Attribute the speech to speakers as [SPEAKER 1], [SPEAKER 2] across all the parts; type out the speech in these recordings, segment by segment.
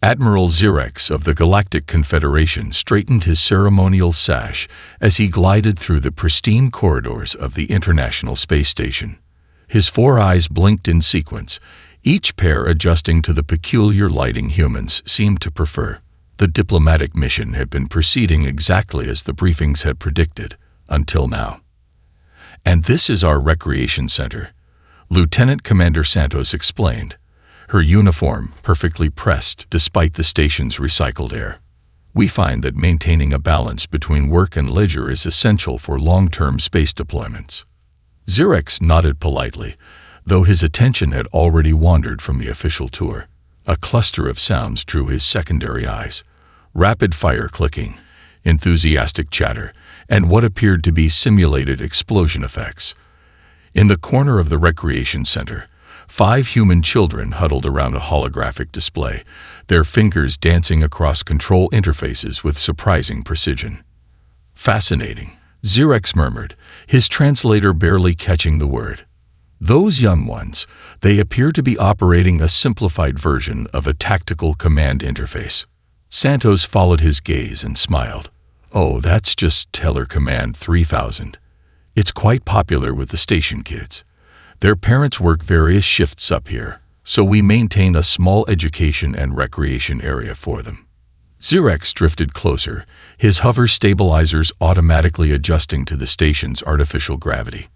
[SPEAKER 1] Admiral Xerex of the Galactic Confederation straightened his ceremonial sash as he glided through the pristine corridors of the International Space Station. His 4 eyes blinked in sequence, each pair adjusting to the peculiar lighting humans seemed to prefer. The diplomatic mission had been proceeding exactly as the briefings had predicted, until now. "And this is our recreation center," Lieutenant Commander Santos explained, her uniform perfectly pressed despite the station's recycled air. "We find that maintaining a balance between work and leisure is essential for long-term space deployments." Xerex nodded politely, though his attention had already wandered from the official tour. A cluster of sounds drew his secondary eyes: rapid-fire clicking, enthusiastic chatter, and what appeared to be simulated explosion effects. In the corner of the recreation center, 5 human children huddled around a holographic display, their fingers dancing across control interfaces with surprising precision. "Fascinating," Xerex murmured, his translator barely catching the word. "Those young ones, they appear to be operating a simplified version of a tactical command interface." Santos followed his gaze and smiled. "Oh, that's just Teller Command 3000. It's quite popular with the station kids. Their parents work various shifts up here, so we maintain a small education and recreation area for them." Xerex drifted closer, his hover stabilizers automatically adjusting to the station's artificial gravity.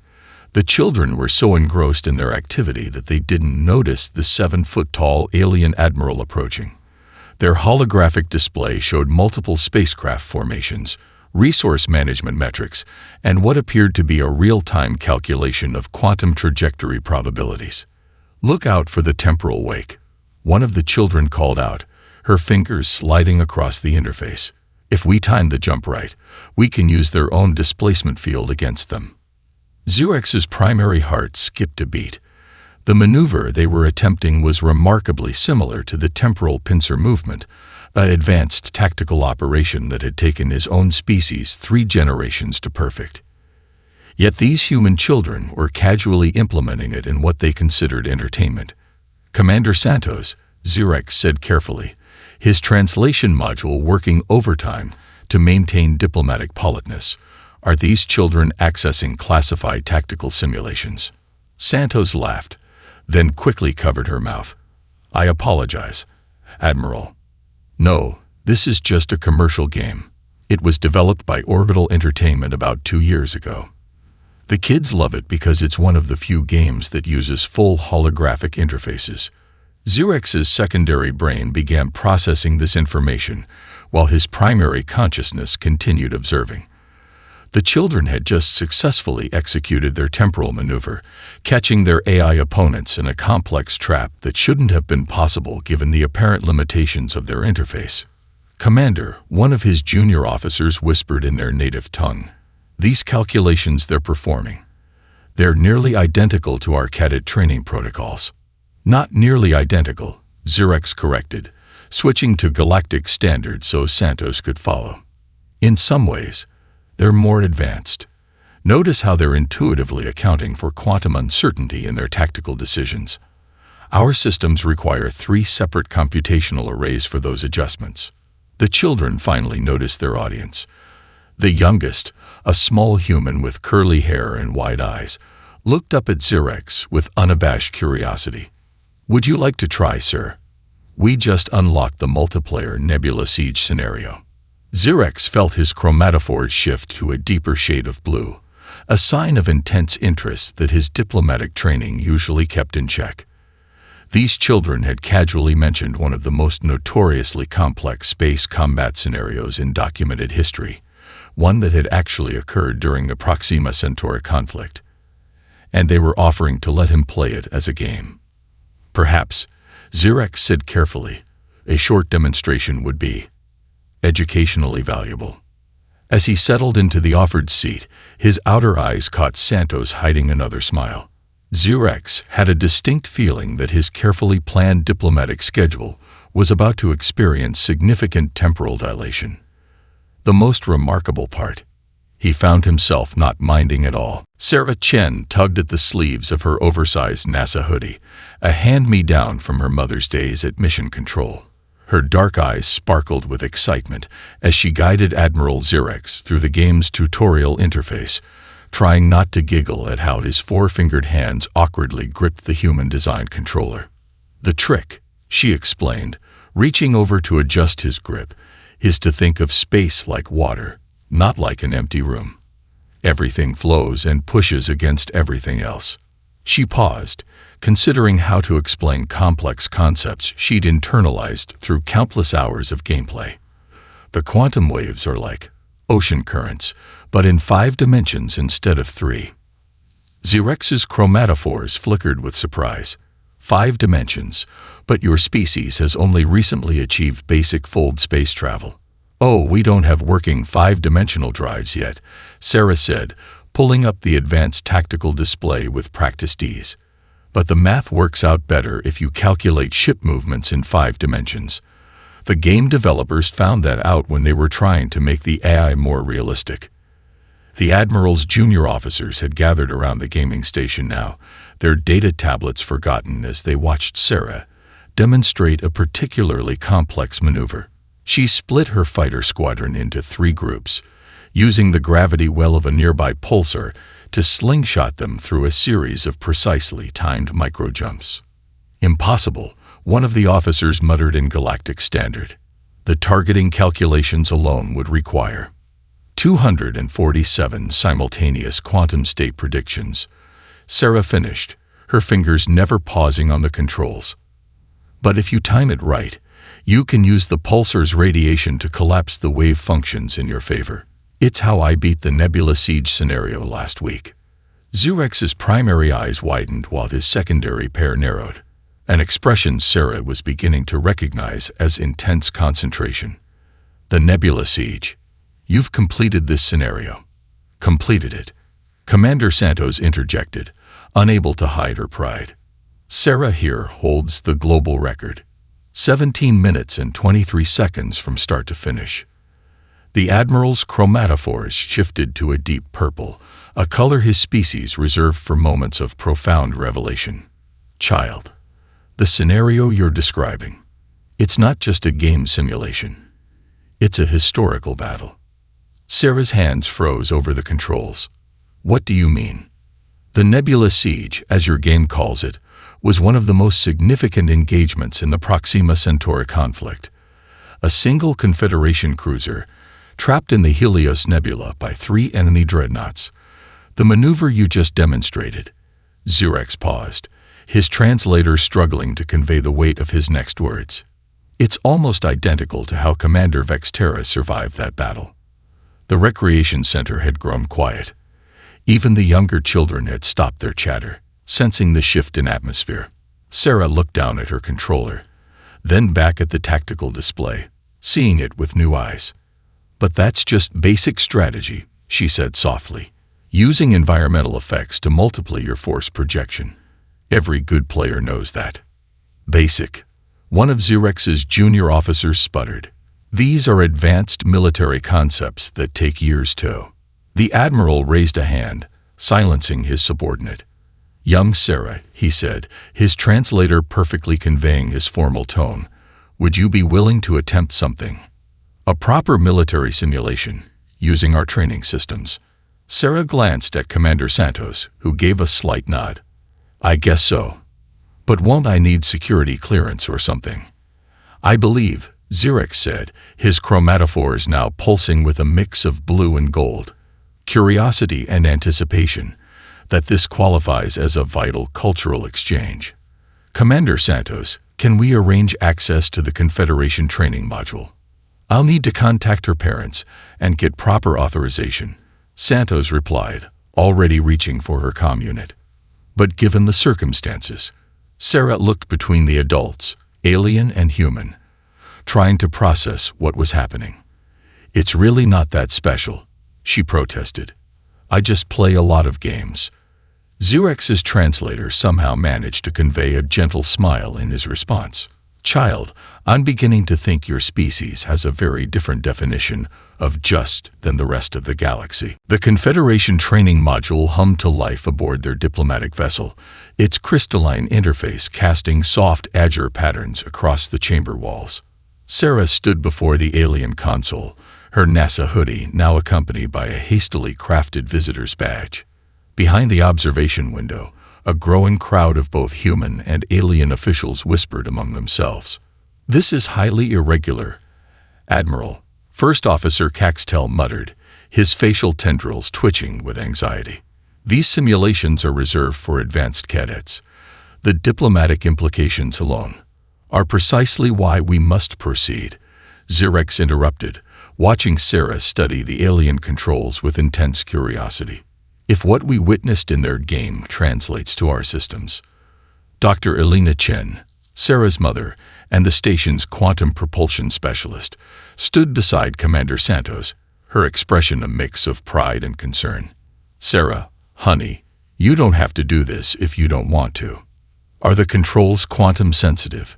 [SPEAKER 1] The children were so engrossed in their activity that they didn't notice the 7-foot-tall alien Admiral approaching. Their holographic display showed multiple spacecraft formations, resource management metrics, and what appeared to be a real-time calculation of quantum trajectory probabilities. "Look out for the temporal wake," one of the children called out, her fingers sliding across the interface. "If we time the jump right, we can use their own displacement field against them." Xerex's primary heart skipped a beat. The maneuver they were attempting was remarkably similar to the temporal pincer movement, an advanced tactical operation that had taken his own species 3 generations to perfect. Yet these human children were casually implementing it in what they considered entertainment. "Commander Santos," Xerex said carefully, his translation module working overtime to maintain diplomatic politeness, "are these children accessing classified tactical simulations?" Santos laughed, then quickly covered her mouth. "I apologize, Admiral. No, this is just a commercial game. It was developed by Orbital Entertainment about 2 years ago. The kids love it because it's one of the few games that uses full holographic interfaces." Xerex's secondary brain began processing this information, while his primary consciousness continued observing. The children had just successfully executed their temporal maneuver, catching their AI opponents in a complex trap that shouldn't have been possible given the apparent limitations of their interface. "Commander," one of his junior officers whispered in their native tongue, "these calculations they're performing, they're nearly identical to our cadet training protocols." "Not nearly identical," Xerex corrected, switching to Galactic standards so Santos could follow. "In some ways, they're more advanced. Notice how they're intuitively accounting for quantum uncertainty in their tactical decisions. Our systems require 3 separate computational arrays for those adjustments." The children finally noticed their audience. The youngest, a small human with curly hair and wide eyes, looked up at Xerex with unabashed curiosity. "Would you like to try, sir? We just unlocked the multiplayer Nebula Siege scenario." Xerex felt his chromatophores shift to a deeper shade of blue, a sign of intense interest that his diplomatic training usually kept in check. These children had casually mentioned one of the most notoriously complex space combat scenarios in documented history, one that had actually occurred during the Proxima Centauri conflict, and they were offering to let him play it as a game. "Perhaps," Xerex said carefully, "a short demonstration would be educationally valuable." As he settled into the offered seat, his outer eyes caught Santos hiding another smile. Xerex had a distinct feeling that his carefully planned diplomatic schedule was about to experience significant temporal dilation. The most remarkable part, he found himself not minding at all. Sarah Chen tugged at the sleeves of her oversized NASA hoodie, a hand-me-down from her mother's days at Mission Control. Her dark eyes sparkled with excitement as she guided Admiral Xerxes through the game's tutorial interface, trying not to giggle at how his four-fingered hands awkwardly gripped the human-designed controller. "The trick," she explained, reaching over to adjust his grip, "is to think of space like water, not like an empty room. Everything flows and pushes against everything else." She paused, considering how to explain complex concepts she'd internalized through countless hours of gameplay. The quantum waves are like ocean currents, but in 5 dimensions instead of 3. Xerxes' chromatophores flickered with surprise. 5 dimensions, but your species has only recently achieved basic fold space travel. "Oh, we don't have working 5-dimensional drives yet," Sarah said, pulling up the advanced tactical display with practiced ease. "But the math works out better if you calculate ship movements in 5 dimensions. The game developers found that out when they were trying to make the AI more realistic." The Admiral's junior officers had gathered around the gaming station now, their data tablets forgotten as they watched Sarah demonstrate a particularly complex maneuver. She split her fighter squadron into 3 groups, using the gravity well of a nearby pulsar to slingshot them through a series of precisely timed micro-jumps. "Impossible," one of the officers muttered in Galactic Standard. "The targeting calculations alone would require 247 simultaneous quantum state predictions," Sarah finished, her fingers never pausing on the controls. "But if you time it right, you can use the pulsar's radiation to collapse the wave functions in your favor. It's how I beat the Nebula Siege scenario last week." Xerxes' primary eyes widened while his secondary pair narrowed, an expression Sarah was beginning to recognize as intense concentration. "The Nebula Siege. You've completed this scenario." "Completed it," Commander Santos interjected, unable to hide her pride. "Sarah here holds the global record. 17 minutes and 23 seconds from start to finish." The Admiral's chromatophores shifted to a deep purple, a color his species reserved for moments of profound revelation. "Child, the scenario you're describing, it's not just a game simulation. It's a historical battle." Sarah's hands froze over the controls. "What do you mean?" "The Nebula Siege, as your game calls it, was one of the most significant engagements in the Proxima Centauri conflict. A single Confederation cruiser, trapped in the Helios Nebula by 3 enemy dreadnoughts. The maneuver you just demonstrated." Xerxes paused, his translator struggling to convey the weight of his next words. "It's almost identical to how Commander Vexterra survived that battle." The recreation center had grown quiet. Even the younger children had stopped their chatter, sensing the shift in atmosphere. Sarah looked down at her controller, then back at the tactical display, seeing it with new eyes. "But that's just basic strategy," she said softly, "using environmental effects to multiply your force projection. Every good player knows that." "Basic," one of Xerxes' junior officers sputtered. "These are advanced military concepts that take years to." The Admiral raised a hand, silencing his subordinate. "Young Sarah," he said, his translator perfectly conveying his formal tone, "would you be willing to attempt something? A proper military simulation, using our training systems?" Sarah glanced at Commander Santos, who gave a slight nod. "I guess so. But won't I need security clearance or something?" "I believe," Xerxes said, his chromatophores now pulsing with a mix of blue and gold, curiosity and anticipation, "that this qualifies as a vital cultural exchange. Commander Santos, can we arrange access to the Confederation training module?" "I'll need to contact her parents and get proper authorization," Santos replied, already reaching for her comm unit. "But given the circumstances," Sarah looked between the adults, alien and human, trying to process what was happening. "It's really not that special," she protested. "I just play a lot of games." Xerxes' translator somehow managed to convey a gentle smile in his response. "Child, I'm beginning to think your species has a very different definition of just than the rest of the galaxy." The Confederation training module hummed to life aboard their diplomatic vessel, its crystalline interface casting soft azure patterns across the chamber walls. Sarah stood before the alien console, her NASA hoodie now accompanied by a hastily crafted visitor's badge. Behind the observation window, a growing crowd of both human and alien officials whispered among themselves. "This is highly irregular, Admiral," First Officer Caxtel muttered, his facial tendrils twitching with anxiety. "These simulations are reserved for advanced cadets. The diplomatic implications alone are precisely why we must proceed," Xerex interrupted, watching Sarah study the alien controls with intense curiosity. "If what we witnessed in their game translates to our systems." Dr. Elena Chen, Sarah's mother and the station's quantum propulsion specialist, stood beside Commander Santos, her expression a mix of pride and concern. "Sarah, honey, you don't have to do this if you don't want to." "Are the controls quantum sensitive?"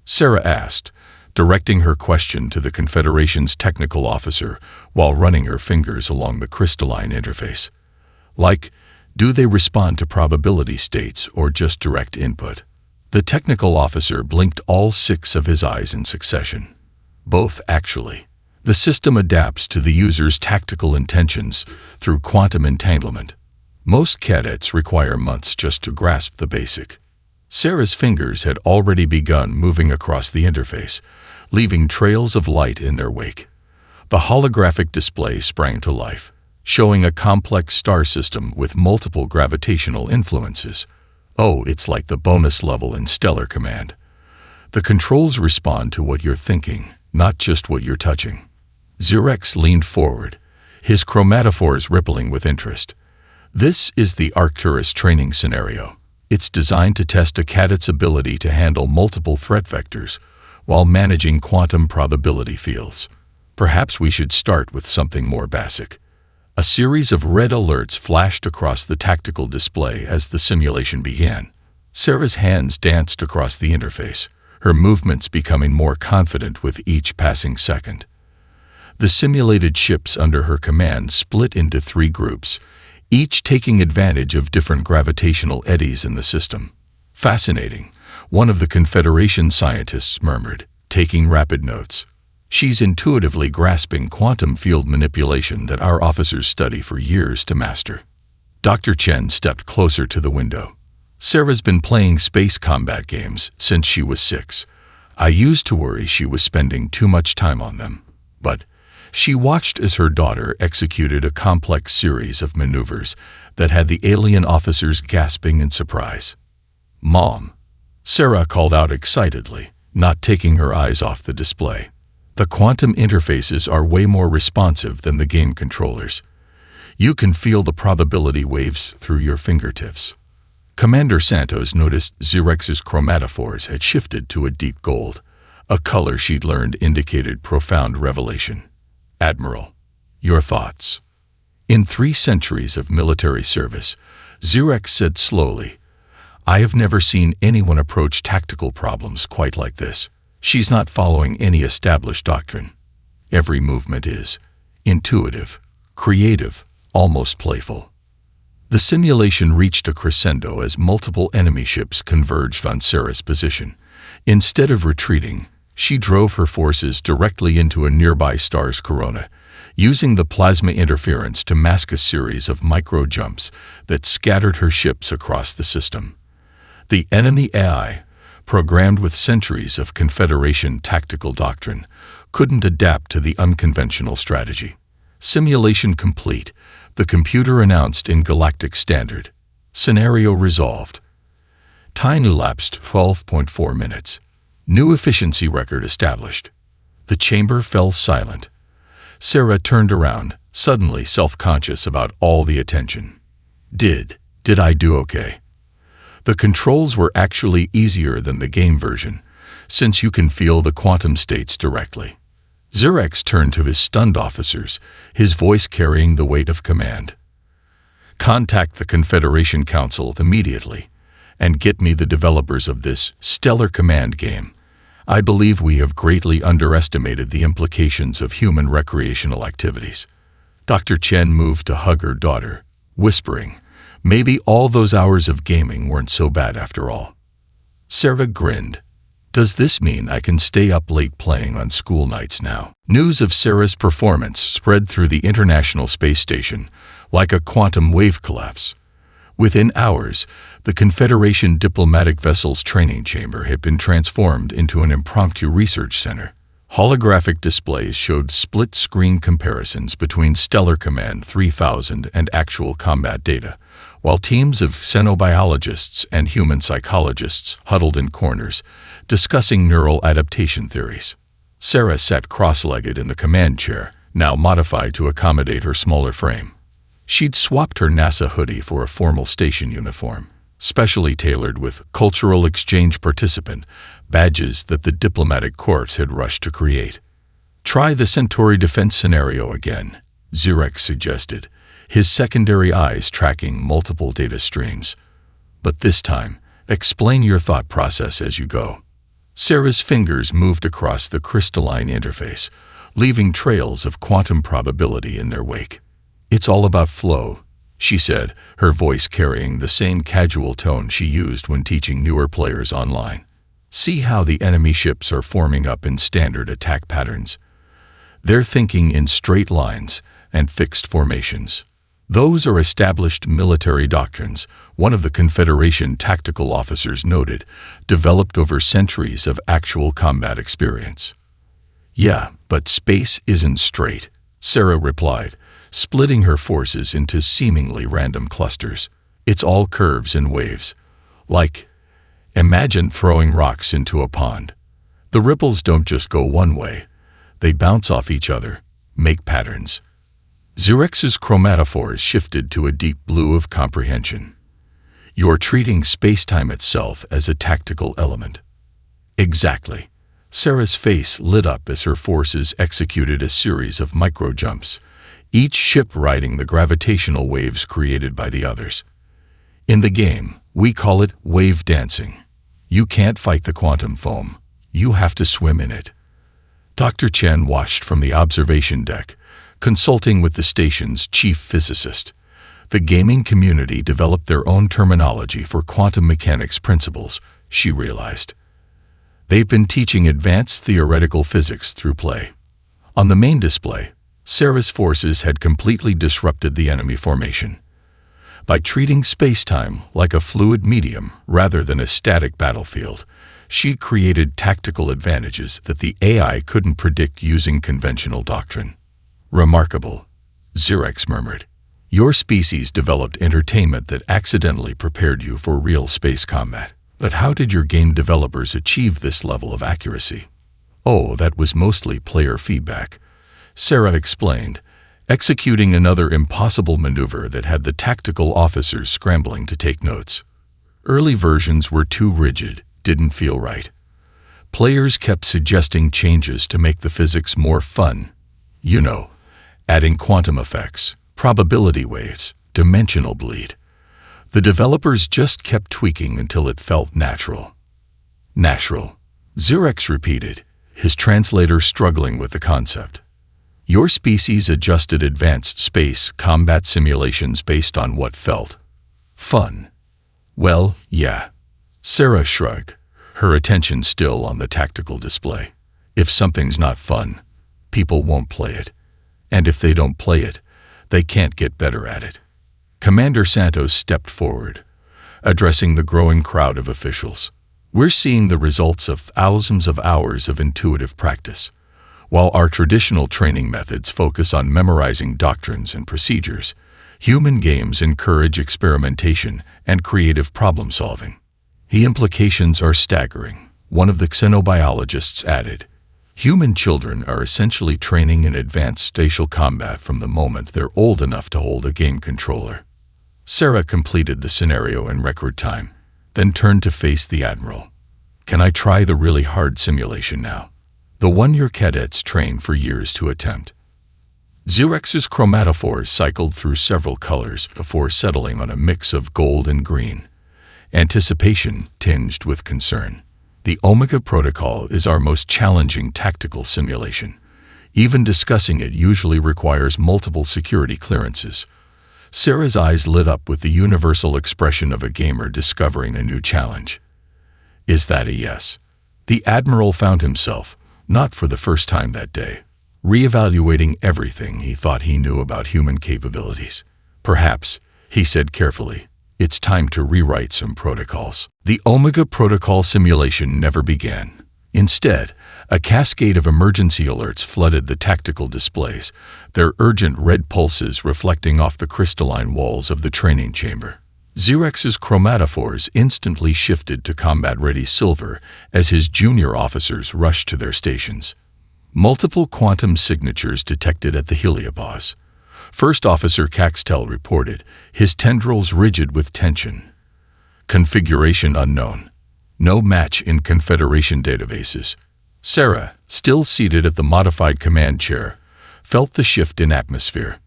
[SPEAKER 1] Sarah asked, directing her question to the Confederation's technical officer while running her fingers along the crystalline interface. "Like, do they respond to probability states or just direct input?" The technical officer blinked all 6 of his eyes in succession. "Both, actually. The system adapts to the user's tactical intentions through quantum entanglement. Most cadets require months just to grasp the basic." Sarah's fingers had already begun moving across the interface, leaving trails of light in their wake. The holographic display sprang to life, showing a complex star system with multiple gravitational influences. "Oh, it's like the bonus level in Stellar Command. The controls respond to what you're thinking, not just what you're touching." Xerex leaned forward, his chromatophores rippling with interest. "This is the Arcturus training scenario. It's designed to test a cadet's ability to handle multiple threat vectors while managing quantum probability fields. Perhaps we should start with something more basic." A series of red alerts flashed across the tactical display as the simulation began. Sarah's hands danced across the interface, her movements becoming more confident with each passing second. The simulated ships under her command split into 3 groups, each taking advantage of different gravitational eddies in the system. "Fascinating," one of the Confederation scientists murmured, taking rapid notes. "She's intuitively grasping quantum field manipulation that our officers study for years to master." Dr. Chen stepped closer to the window. "Sarah's been playing space combat games since she was 6. I used to worry she was spending too much time on them. But she watched as her daughter executed a complex series of maneuvers that had the alien officers gasping in surprise." "Mom," Sarah called out excitedly, not taking her eyes off the display. "The quantum interfaces are way more responsive than the game controllers. You can feel the probability waves through your fingertips." Commander Santos noticed Xerex's chromatophores had shifted to a deep gold, a color she'd learned indicated profound revelation. "Admiral, your thoughts?" "In 3 centuries of military service," Xerex said slowly, "I have never seen anyone approach tactical problems quite like this. She's not following any established doctrine. Every movement is intuitive, creative, almost playful." The simulation reached a crescendo as multiple enemy ships converged on Sarah's position. Instead of retreating, she drove her forces directly into a nearby star's corona, using the plasma interference to mask a series of micro-jumps that scattered her ships across the system. The enemy AI, programmed with centuries of Confederation tactical doctrine, couldn't adapt to the unconventional strategy. Simulation complete, the computer announced in Galactic Standard. Scenario resolved. Time elapsed 12.4 minutes. New efficiency record established. The chamber fell silent. Sarah turned around, suddenly self-conscious about all the attention. Did I do okay?" The controls were actually easier than the game version, since you can feel the quantum states directly. Xerex turned to his stunned officers, his voice carrying the weight of command. "Contact the Confederation Council immediately, and get me the developers of this Stellar Command game. I believe we have greatly underestimated the implications of human recreational activities." Dr. Chen moved to hug her daughter, whispering, "Maybe all those hours of gaming weren't so bad after all." Sarah grinned. Does this mean I can stay up late playing on school nights now? News of Sarah's performance spread through the International Space Station like a quantum wave collapse. Within hours, the Confederation diplomatic vessel's training chamber had been transformed into an impromptu research center. Holographic displays showed split-screen comparisons between Stellar Command 3000 and actual combat data, while teams of xenobiologists and human psychologists huddled in corners, discussing neural adaptation theories. Sarah sat cross-legged in the command chair, now modified to accommodate her smaller frame. She'd swapped her NASA hoodie for a formal station uniform, specially tailored with cultural exchange participant badges that the diplomatic corps had rushed to create. Try the Centauri defense scenario again, Xerex suggested, his secondary eyes tracking multiple data streams. But this time, explain your thought process as you go. Sarah's fingers moved across the crystalline interface, leaving trails of quantum probability in their wake. It's all about flow, she said, her voice carrying the same casual tone she used when teaching newer players online. See how the enemy ships are forming up in standard attack patterns. They're thinking in straight lines and fixed formations. Those are established military doctrines, one of the Confederation tactical officers noted, developed over centuries of actual combat experience. Yeah, but space isn't straight, Sarah replied, splitting her forces into seemingly random clusters. It's all curves and waves. Like, imagine throwing rocks into a pond. The ripples don't just go one way. They bounce off each other, make patterns. Xerex's chromatophores shifted to a deep blue of comprehension. You're treating space-time itself as a tactical element. Exactly. Sarah's face lit up as her forces executed a series of micro-jumps, each ship riding the gravitational waves created by the others. In the game, we call it wave dancing. You can't fight the quantum foam. You have to swim in it. Dr. Chen watched from the observation deck, consulting with the station's chief physicist. The gaming community developed their own terminology for quantum mechanics principles, she realized. They've been teaching advanced theoretical physics through play. On the main display, Sarah's forces had completely disrupted the enemy formation. By treating space-time like a fluid medium rather than a static battlefield, she created tactical advantages that the AI couldn't predict using conventional doctrine. Remarkable, Xerex murmured. Your species developed entertainment that accidentally prepared you for real space combat. But how did your game developers achieve this level of accuracy? Oh, that was mostly player feedback, Sarah explained, executing another impossible maneuver that had the tactical officers scrambling to take notes. Early versions were too rigid, didn't feel right. Players kept suggesting changes to make the physics more fun. You know, adding quantum effects, probability waves, dimensional bleed. The developers just kept tweaking until it felt natural. Natural, Xerex repeated, his translator struggling with the concept. Your species adjusted advanced space combat simulations based on what felt fun. Well, yeah. Sarah shrugged, her attention still on the tactical display. If something's not fun, people won't play it. And if they don't play it, they can't get better at it. Commander Santos stepped forward, addressing the growing crowd of officials. We're seeing the results of thousands of hours of intuitive practice. While our traditional training methods focus on memorizing doctrines and procedures, human games encourage experimentation and creative problem-solving. The implications are staggering, one of the xenobiologists added. Human children are essentially training in advanced spatial combat from the moment they're old enough to hold a game controller. Sarah completed the scenario in record time, then turned to face the Admiral. Can I try the really hard simulation now? The one your cadets trained for years to attempt. Xerex's chromatophores cycled through several colors before settling on a mix of gold and green. Anticipation tinged with concern. The Omega Protocol is our most challenging tactical simulation. Even discussing it usually requires multiple security clearances. Sarah's eyes lit up with the universal expression of a gamer discovering a new challenge. Is that a yes? The Admiral found himself, not for the first time that day, reevaluating everything he thought he knew about human capabilities. Perhaps, he said carefully, it's time to rewrite some protocols. The Omega Protocol simulation never began. Instead, a cascade of emergency alerts flooded the tactical displays, their urgent red pulses reflecting off the crystalline walls of the training chamber. Xerx's chromatophores instantly shifted to combat-ready silver as his junior officers rushed to their stations. Multiple quantum signatures detected at the heliopause. First Officer Caxtel reported, his tendrils rigid with tension. Configuration unknown. No match in Confederation databases. Sarah, still seated at the modified command chair, felt the shift in atmosphere.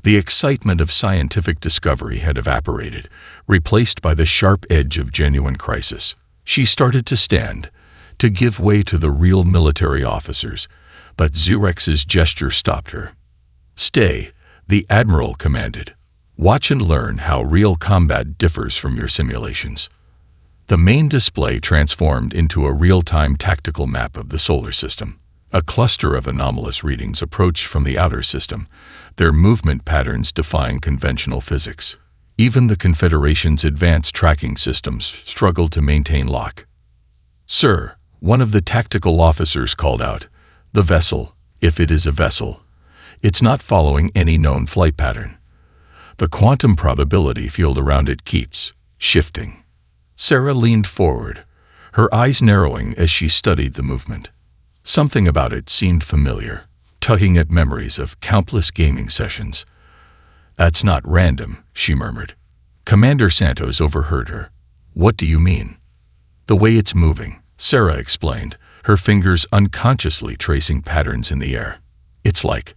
[SPEAKER 1] The excitement of scientific discovery had evaporated, replaced by the sharp edge of genuine crisis. She started to stand, to give way to the real military officers, but Xerx's gesture stopped her. Stay, the Admiral commanded. Watch and learn how real combat differs from your simulations. The main display transformed into a real-time tactical map of the solar system. A cluster of anomalous readings approached from the outer system, their movement patterns defying conventional physics. Even the Confederation's advanced tracking systems struggled to maintain lock. "Sir," one of the tactical officers called out, "the vessel, if it is a vessel, it's not following any known flight pattern. The quantum probability field around it keeps shifting." Sarah leaned forward, her eyes narrowing as she studied the movement. Something about it seemed familiar, tugging at memories of countless gaming sessions. "That's not random," she murmured. Commander Santos overheard her. "What do you mean?" "The way it's moving," Sarah explained, her fingers unconsciously tracing patterns in the air. "It's like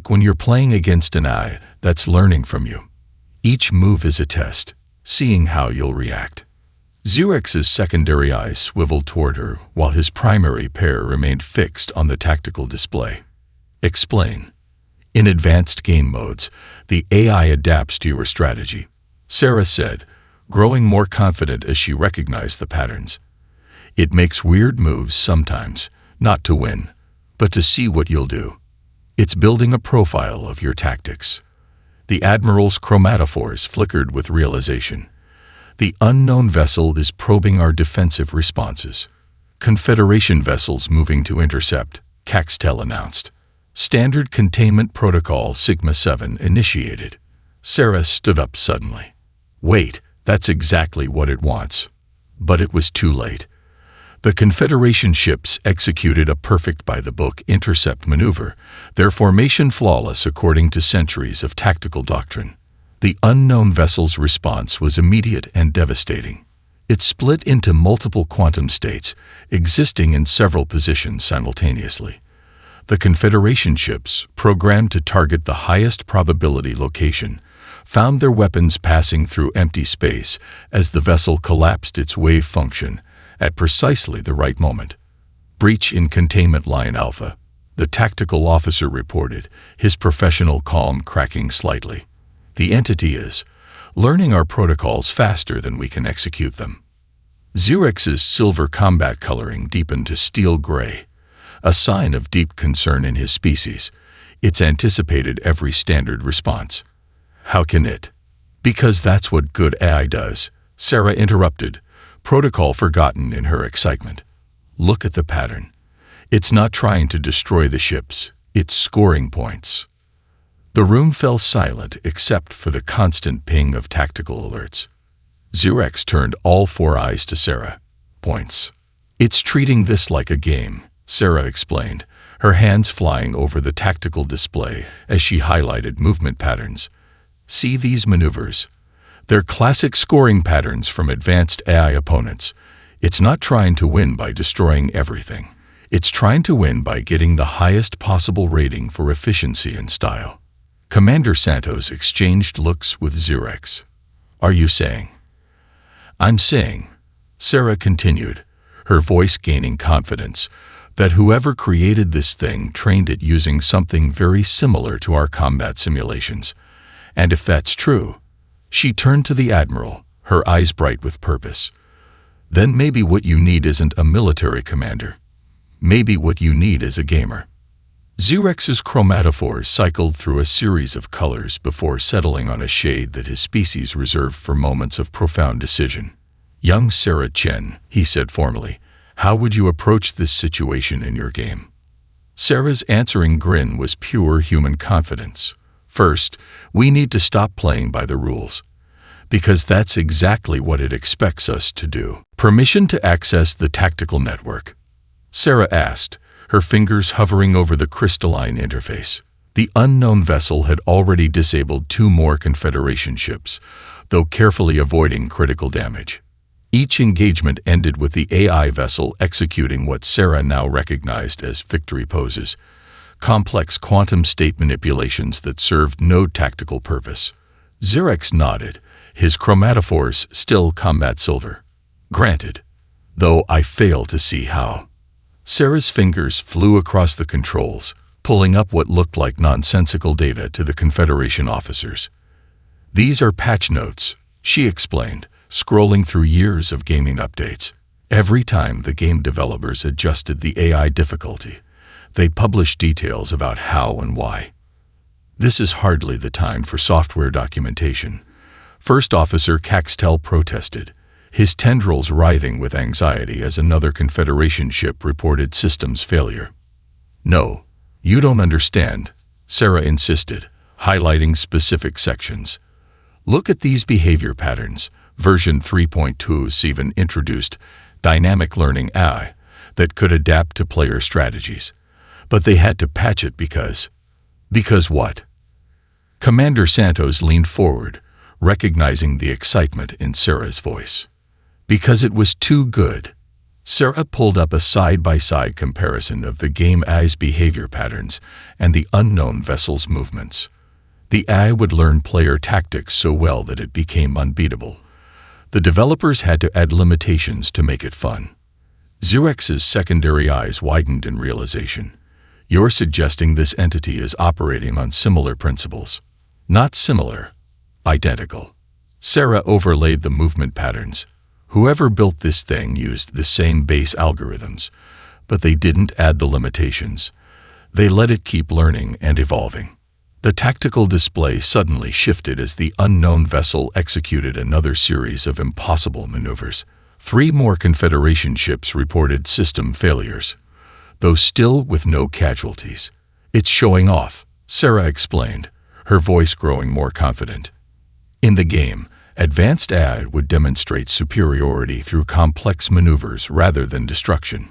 [SPEAKER 1] when you're playing against an eye that's learning from you. Each move is a test, seeing how you'll react." Xerx's secondary eye swiveled toward her while his primary pair remained fixed on the tactical display. "Explain." "In advanced game modes, the AI adapts to your strategy," Sarah said, growing more confident as she recognized the patterns. "It makes weird moves sometimes, not to win, but to see what you'll do. It's building a profile of your tactics." The Admiral's chromatophores flickered with realization. "The unknown vessel is probing our defensive responses." "Confederation vessels moving to intercept," Caxtel announced. "Standard Containment Protocol Sigma-7 initiated." Sarah stood up suddenly. "Wait, that's exactly what it wants." But it was too late. The Confederation ships executed a perfect-by-the-book intercept maneuver, their formation flawless according to centuries of tactical doctrine. The unknown vessel's response was immediate and devastating. It split into multiple quantum states, existing in several positions simultaneously. The Confederation ships, programmed to target the highest probability location, found their weapons passing through empty space as the vessel collapsed its wave function at precisely the right moment. "Breach in Containment Line Alpha," the tactical officer reported, his professional calm cracking slightly. "The entity is learning our protocols faster than we can execute them." Xerx's silver combat coloring deepened to steel gray, a sign of deep concern in his species. It's anticipated every standard response. "How can it?" "Because that's what good AI does," Sarah interrupted, protocol forgotten in her excitement. "Look at the pattern. It's not trying to destroy the ships, it's scoring points." The room fell silent except for the constant ping of tactical alerts. Xerx turned all four eyes to Sarah. "Points. It's treating this like a game," Sarah explained, her hands flying over the tactical display as she highlighted movement patterns. "See these maneuvers? They're classic scoring patterns from advanced AI opponents. It's not trying to win by destroying everything. It's trying to win by getting the highest possible rating for efficiency and style." Commander Santos exchanged looks with Xerx. "Are you saying?" "I'm saying," Sarah continued, her voice gaining confidence, "that whoever created this thing trained it using something very similar to our combat simulations. And if that's true," she turned to the Admiral, her eyes bright with purpose, Then maybe what you need isn't a military commander. Maybe what you need is a gamer. Xerx's chromatophores cycled through a series of colors before settling on a shade that his species reserved for moments of profound decision. "Young Sarah Chen," he said formally, "how would you approach this situation in your game?" Sarah's answering grin was pure human confidence. "First, we need to stop playing by the rules. Because that's exactly what it expects us to do." "Permission to access the tactical network?" Sarah asked, her fingers hovering over the crystalline interface. The unknown vessel had already disabled 2 more Confederation ships, though carefully avoiding critical damage. Each engagement ended with the AI vessel executing what Sarah now recognized as victory poses, complex quantum state manipulations that served no tactical purpose. Xerx nodded, his chromatophores still combat silver. "Granted, though I fail to see how." Sarah's fingers flew across the controls, pulling up what looked like nonsensical data to the Confederation officers. "These are patch notes," she explained, scrolling through years of gaming updates. Every time the game developers adjusted the AI difficulty, they published details about how and why. "This is hardly the time for software documentation," First Officer Caxtel protested, his tendrils writhing with anxiety as another Confederation ship reported systems failure. "No, you don't understand," Sarah insisted, highlighting specific sections. "Look at these behavior patterns. Version 3.2's even introduced dynamic learning AI that could adapt to player strategies. But they had to patch it because..." "Because what?" Commander Santos leaned forward, recognizing the excitement in Sarah's voice. "Because it was too good." Sarah pulled up a side-by-side comparison of the game AI's behavior patterns and the unknown vessel's movements. The AI would learn player tactics so well that it became unbeatable. The developers had to add limitations to make it fun. Xerx's secondary eyes widened in realization. "You're suggesting this entity is operating on similar principles." "Not similar. Identical." Sarah overlaid the movement patterns. "Whoever built this thing used the same base algorithms, but they didn't add the limitations. They let it keep learning and evolving." The tactical display suddenly shifted as the unknown vessel executed another series of impossible maneuvers. 3 more Confederation ships reported system failures, though still with no casualties. "It's showing off," Sarah explained, her voice growing more confident. In the game, advanced AI would demonstrate superiority through complex maneuvers rather than destruction.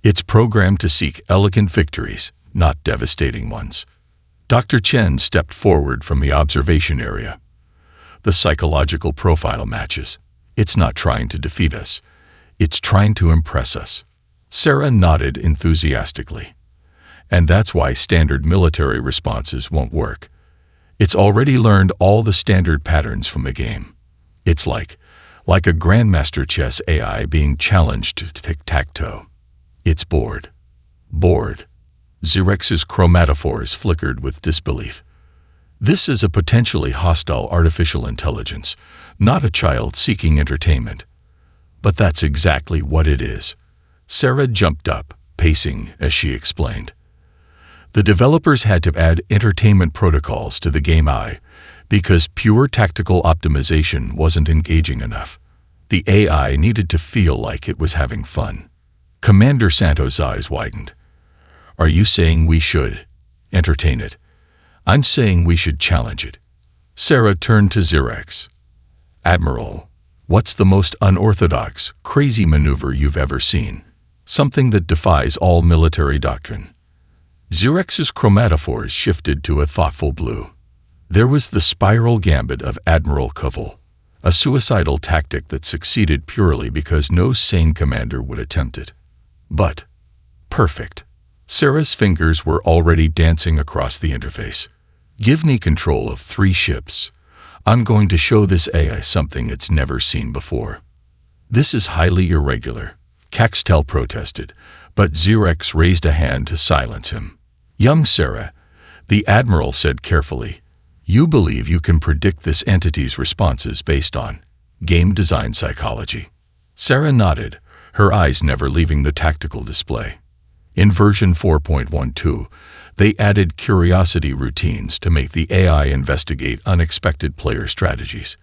[SPEAKER 1] It's programmed to seek elegant victories, not devastating ones. Dr. Chen stepped forward from the observation area. "The psychological profile matches. It's not trying to defeat us. It's trying to impress us." Sarah nodded enthusiastically. "And that's why standard military responses won't work. It's already learned all the standard patterns from the game. It's like a Grandmaster chess AI being challenged to tic-tac-toe. It's bored." "Bored." Xerx's chromatophores flickered with disbelief. "This is a potentially hostile artificial intelligence, not a child seeking entertainment." "But that's exactly what it is." Sarah jumped up, pacing as she explained. The developers had to add entertainment protocols to the game AI because pure tactical optimization wasn't engaging enough. The AI needed to feel like it was having fun. Commander Santos' eyes widened. "Are you saying we should entertain it?" "I'm saying we should challenge it." Sarah turned to Xerx. "Admiral, what's the most unorthodox, crazy maneuver you've ever seen? Something that defies all military doctrine." Xerx's chromatophores shifted to a thoughtful blue. There was the spiral gambit of Admiral Koval, a suicidal tactic that succeeded purely because no sane commander would attempt it. But perfect. Sarah's fingers were already dancing across the interface. "Give me control of 3 ships. I'm going to show this AI something it's never seen before." "This is highly irregular," Caxtel protested, but Xerx raised a hand to silence him. "Young Sarah," the Admiral said carefully, "you believe you can predict this entity's responses based on game design psychology. Sarah nodded, her eyes never leaving the tactical display. In version 4.12, they added curiosity routines to make the AI investigate unexpected player strategies.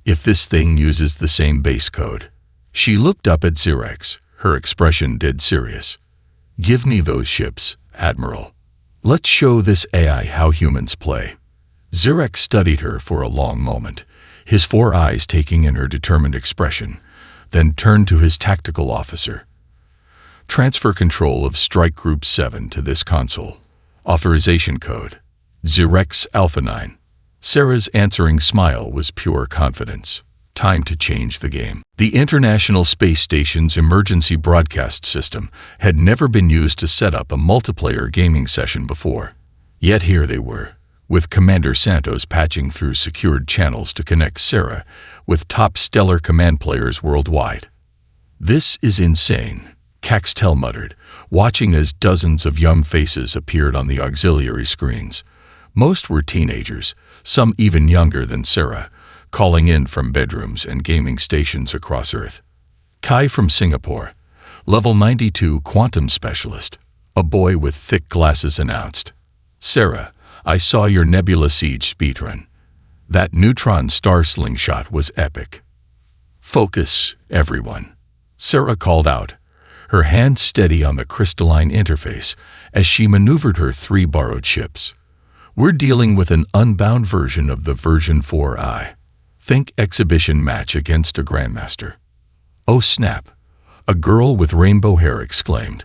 [SPEAKER 1] If this thing uses the same base code. She looked up at Xerex, her expression dead serious. Give me those ships, Admiral. Let's show this AI how humans play. Xerex studied her for a long moment, his 4 eyes taking in her determined expression, then turned to his tactical officer. Transfer control of Strike Group 7 to this console. Authorization code. Xerex Alpha 9. Sarah's answering smile was pure confidence. Time to change the game. The International Space Station's emergency broadcast system had never been used to set up a multiplayer gaming session before. Yet here they were, with Commander Santos patching through secured channels to connect Sarah with top stellar command players worldwide. This is insane, Caxtel muttered, watching as dozens of young faces appeared on the auxiliary screens. Most were teenagers, some even younger than Sarah, calling in from bedrooms and gaming stations across Earth. Kai from Singapore, level 92 quantum specialist, a boy with thick glasses announced. Sarah, I saw your Nebula Siege speedrun. That neutron star slingshot was epic. Focus, everyone, Sarah called out, her hand steady on the crystalline interface as she maneuvered her 3 borrowed ships. We're dealing with an unbound version of the version 4i. Think exhibition match against a grandmaster. Oh snap! A girl with rainbow hair exclaimed,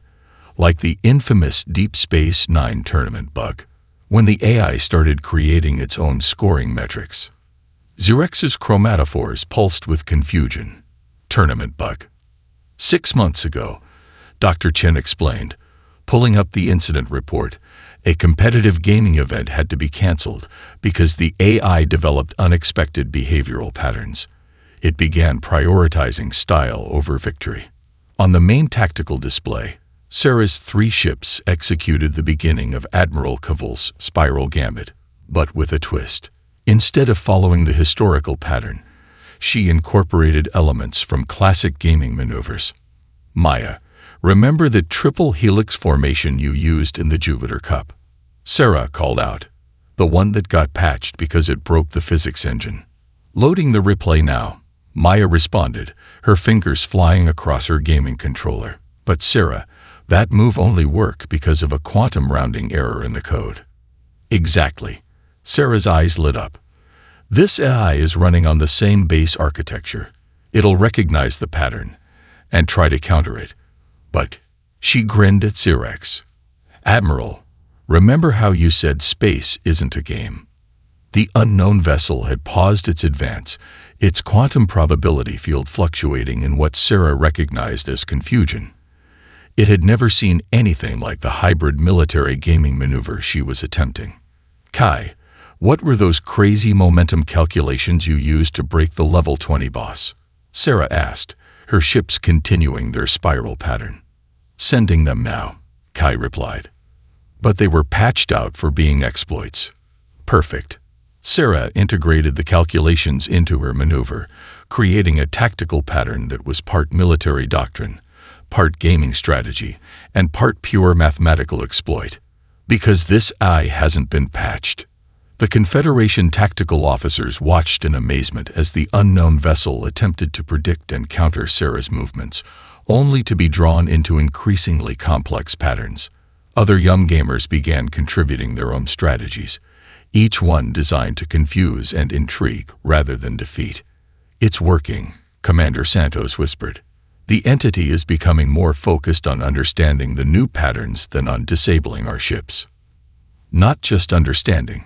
[SPEAKER 1] like the infamous Deep Space Nine tournament bug, when the AI started creating its own scoring metrics. Xerex's chromatophores pulsed with confusion. Tournament bug. 6 months ago, Dr. Chen explained, pulling up the incident report, a competitive gaming event had to be canceled because the AI developed unexpected behavioral patterns. It began prioritizing style over victory. On the main tactical display, Sarah's 3 ships executed the beginning of Admiral Caval's spiral gambit, but with a twist. Instead of following the historical pattern, she incorporated elements from classic gaming maneuvers. Maya, remember the triple helix formation you used in the Jupiter Cup? Sarah called out. The one that got patched because it broke the physics engine. Loading the replay now, Maya responded, her fingers flying across her gaming controller. But Sarah, that move only worked because of a quantum rounding error in the code. Exactly. Sarah's eyes lit up. This AI is running on the same base architecture. It'll recognize the pattern and try to counter it. But she grinned at Xerex. Admiral, remember how you said space isn't a game? The unknown vessel had paused its advance, its quantum probability field fluctuating in what Sarah recognized as confusion. It had never seen anything like the hybrid military gaming maneuver she was attempting. Kai, what were those crazy momentum calculations you used to break the level 20 boss? Sarah asked, her ships continuing their spiral pattern. Sending them now, Kai replied. But they were patched out for being exploits. Perfect. Sarah integrated the calculations into her maneuver, creating a tactical pattern that was part military doctrine, part gaming strategy, and part pure mathematical exploit. Because this AI hasn't been patched. The Confederation tactical officers watched in amazement as the unknown vessel attempted to predict and counter Sarah's movements, only to be drawn into increasingly complex patterns. Other young gamers began contributing their own strategies, each one designed to confuse and intrigue rather than defeat. It's working, Commander Santos whispered. The entity is becoming more focused on understanding the new patterns than on disabling our ships. Not just understanding,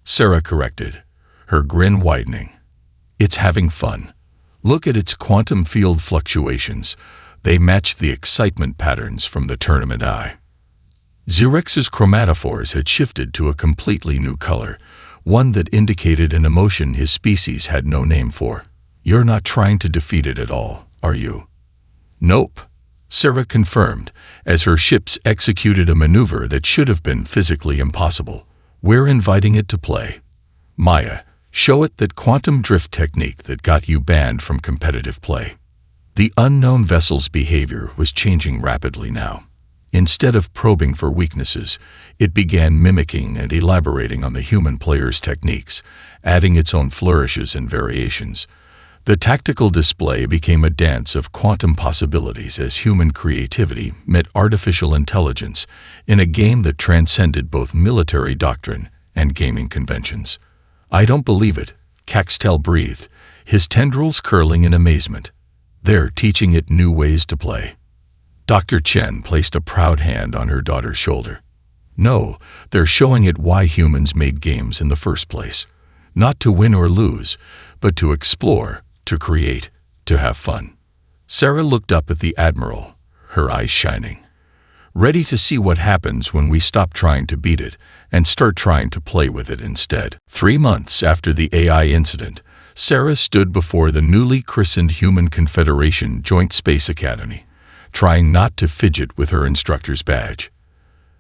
[SPEAKER 1] Sarah corrected, her grin widening. It's having fun. Look at its quantum field fluctuations. They match the excitement patterns from the tournament eye. Xerex's chromatophores had shifted to a completely new color, one that indicated an emotion his species had no name for. You're not trying to defeat it at all, are you? Nope, Sarah confirmed, as her ships executed a maneuver that should have been physically impossible. We're inviting it to play. Maya, show it that quantum drift technique that got you banned from competitive play. The unknown vessel's behavior was changing rapidly now. Instead of probing for weaknesses, it began mimicking and elaborating on the human player's techniques, adding its own flourishes and variations. The tactical display became a dance of quantum possibilities as human creativity met artificial intelligence in a game that transcended both military doctrine and gaming conventions. "I don't believe it," Caxtel breathed, his tendrils curling in amazement. "They're teaching it new ways to play." Dr. Chen placed a proud hand on her daughter's shoulder. "No, they're showing it why humans made games in the first place. Not to win or lose, but to explore, to create, to have fun." Sarah looked up at the Admiral, her eyes shining. "Ready to see what happens when we stop trying to beat it and start trying to play with it instead." 3 months after the AI incident, Sarah stood before the newly christened Human Confederation Joint Space Academy, trying not to fidget with her instructor's badge.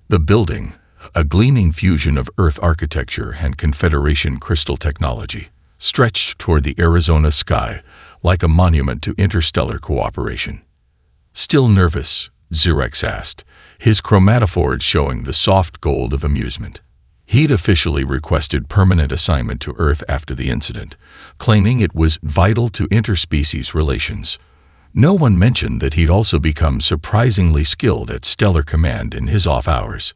[SPEAKER 1] The building, a gleaming fusion of Earth architecture and Confederation crystal technology, stretched toward the Arizona sky like a monument to interstellar cooperation. "Still nervous?" Zirex asked, his chromatophores showing the soft gold of amusement. He'd officially requested permanent assignment to Earth after the incident, claiming it was vital to interspecies relations. No one mentioned that he'd also become surprisingly skilled at stellar command in his off hours.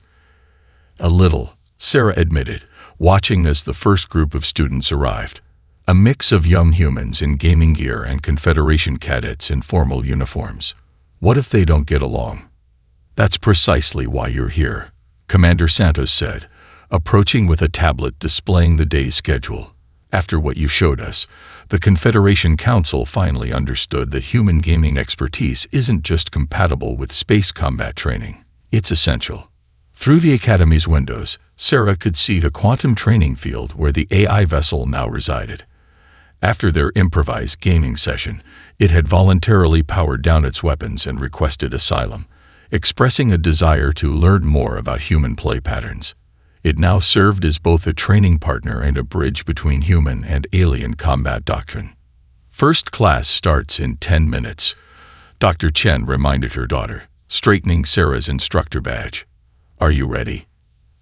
[SPEAKER 1] "A little," Sarah admitted, watching as the first group of students arrived. A mix of young humans in gaming gear and Confederation cadets in formal uniforms. "What if they don't get along?" "That's precisely why you're here," Commander Santos said, approaching with a tablet displaying the day's schedule. "After what you showed us, the Confederation Council finally understood that human gaming expertise isn't just compatible with space combat training, it's essential." Through the Academy's windows, Sarah could see the quantum training field where the AI vessel now resided. After their improvised gaming session, it had voluntarily powered down its weapons and requested asylum, expressing a desire to learn more about human play patterns. It now served as both a training partner and a bridge between human and alien combat doctrine. "First class starts in 10 minutes, Dr. Chen reminded her daughter, straightening Sarah's instructor badge. "Are you ready?"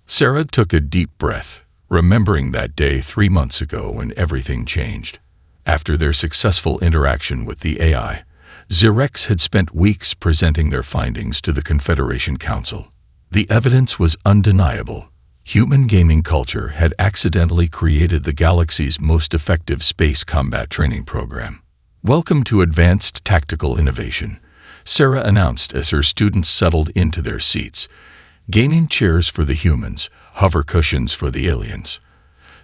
[SPEAKER 1] Sarah took a deep breath, remembering that day 3 months ago when everything changed. After their successful interaction with the AI, Zirex had spent weeks presenting their findings to the Confederation Council. The evidence was undeniable. Human gaming culture had accidentally created the galaxy's most effective space combat training program. "Welcome to Advanced Tactical Innovation," Sarah announced as her students settled into their seats. "Gaming chairs for the humans, hover cushions for the aliens.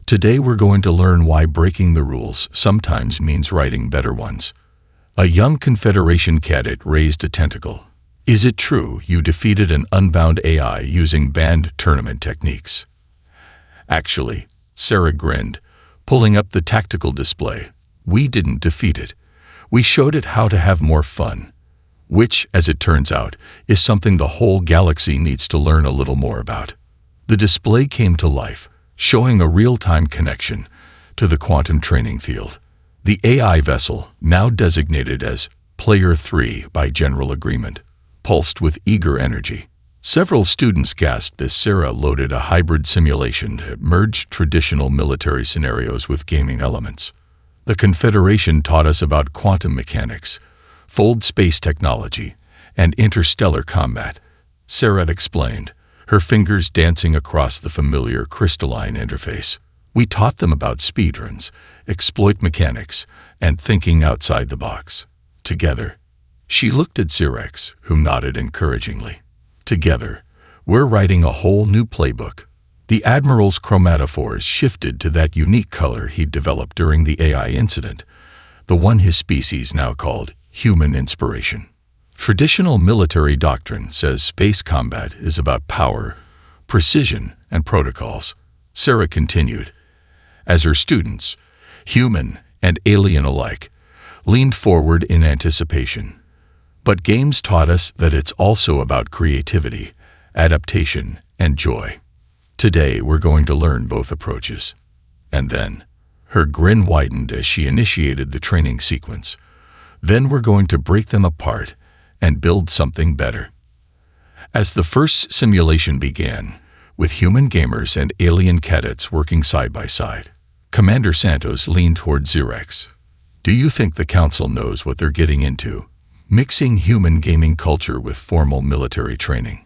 [SPEAKER 1] Today we're going to learn why breaking the rules sometimes means writing better ones." A young Confederation cadet raised a tentacle. "Is it true you defeated an unbound AI using banned tournament techniques?" "Actually," Sarah grinned, pulling up the tactical display, "we didn't defeat it. We showed it how to have more fun." Which, as it turns out, is something the whole galaxy needs to learn a little more about. The display came to life, showing a real-time connection to the quantum training field. The AI vessel, now designated as Player 3 by general agreement, pulsed with eager energy. Several students gasped as Sarah loaded a hybrid simulation that merged traditional military scenarios with gaming elements. "The Confederation taught us about quantum mechanics, fold space technology, and interstellar combat," Sarah explained, her fingers dancing across the familiar crystalline interface. "We taught them about speedruns, exploit mechanics, and thinking outside the box. Together." She looked at Zirex, who nodded encouragingly. "Together, we're writing a whole new playbook." The Admiral's chromatophores shifted to that unique color he'd developed during the AI incident, the one his species now called human inspiration. Traditional military doctrine says space combat is about power, precision, and protocols, Sarah continued, as her students, human and alien alike, leaned forward in anticipation. But games taught us that it's also about creativity, adaptation, and joy. Today we're going to learn both approaches. And then, her grin widened as she initiated the training sequence. Then we're going to break them apart and build something better. As the first simulation began, with human gamers and alien cadets working side by side, Commander Santos leaned toward Xerex. Do you think the Council knows what they're getting into? Mixing human gaming culture with formal military training.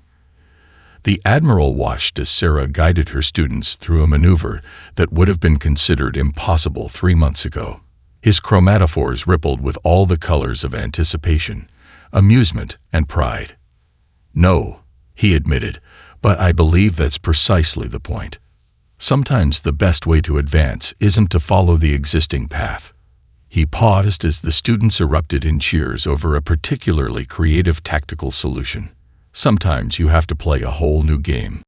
[SPEAKER 1] The Admiral watched as Sarah guided her students through a maneuver that would have been considered impossible 3 months ago. His chromatophores rippled with all the colors of anticipation, amusement, and pride. No, he admitted, but I believe that's precisely the point. Sometimes the best way to advance isn't to follow the existing path. He paused as the students erupted in cheers over a particularly creative tactical solution. Sometimes you have to play a whole new game.